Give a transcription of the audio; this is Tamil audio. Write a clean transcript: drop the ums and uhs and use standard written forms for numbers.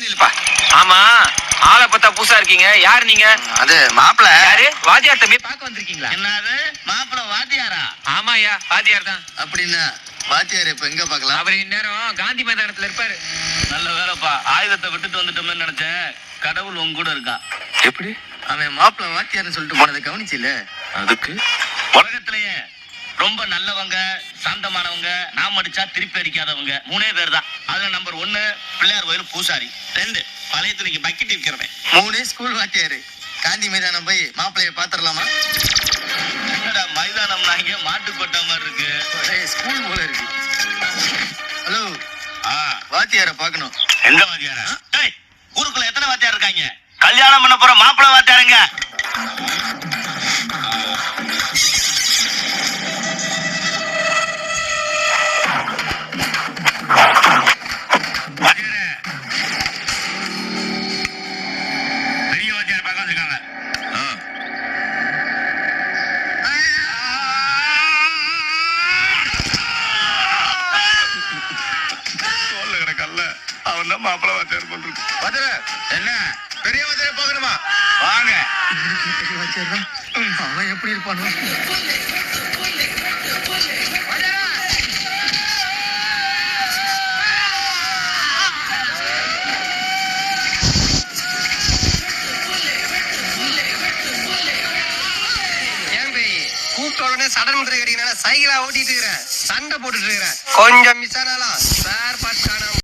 நில்லுப்பா. ஆமா, ஆளை பார்த்தா புதுசா இருக்கீங்க. யாரு நீங்க? அது மாப்பிள்ள. யாரு? வாத்தியார் தம்பி பார்க்க வந்திருக்கீங்களா? என்னது மாப்பிள்ள வாத்தியாரா? ஆமாயா, வாத்தியார் தான். அப்படின்னா வாத்தியார் இப்ப எங்க பாக்கலாம்? அவர் இந்நேரம் காந்தி மைதானத்துல இருப்பாரு. நல்ல வேலைப்பா, ஆயுதத்தை விட்டுட்டு வந்துட்டோம்னு நினைச்சேன். கடவுள் உங்க கூட இருக்கான். எப்படி? அவன் மாப்பிள்ள வாத்தியார்னு சொல்லிட்டு போனதை கவனிச்சில? அதுக்கு உலகத்திலேயே ரொம்ப நல்லவங்க, சாந்தமானவங்க, நாம் அடிச்சா திருப்பி அடிக்காதவங்க 3 பேர் தான். அதுல நம்பர் 1 பிள்ளையார் கோயில் பூசாரி, 2 பழைய துணிக்கு பக்கெட் விற்கிறவன், 3 ஸ்கூல் வாத்தியாரு. காந்தி மைதானம் போய் மாப்பிள்ளைய பாத்துடலாமா? என்னடா மைதானம்னா இங்க மாட்டு கொட்டா மாதிரி இருக்கு, ஸ்கூல் போல இருக்கு. ஹலோ, வாத்தியார பாக்கணும். எந்த வாத்தியாரா? ஊருக்குள்ள எத்தனை வாத்தியார் இருக்காங்க? கல்யாணம் பண்ண போற மாப்பிள்ளை வாத்தியாருங்க. பெரிய வாத்தியார் பார்க்க வந்திருக்காங்க. கல்ல அவன் தான் மாப்பிள்ள வாத்தியார் பண்றது. வாத்தியார் என்ன பெரிய வாத்தியார் பார்க்கணுமா? வாங்க. அவன் எப்படி இருப்பானோ? சடன் முத்திரை கட்டினால சைக்கிளா ஓட்டிட்டு இருக்கிறேன், சண்டை போட்டுட்டு இருக்கிறேன். கொஞ்சம் மிஸ் ஆனாலும் ஸ்பேர் பார்ட்ஸ் காணாம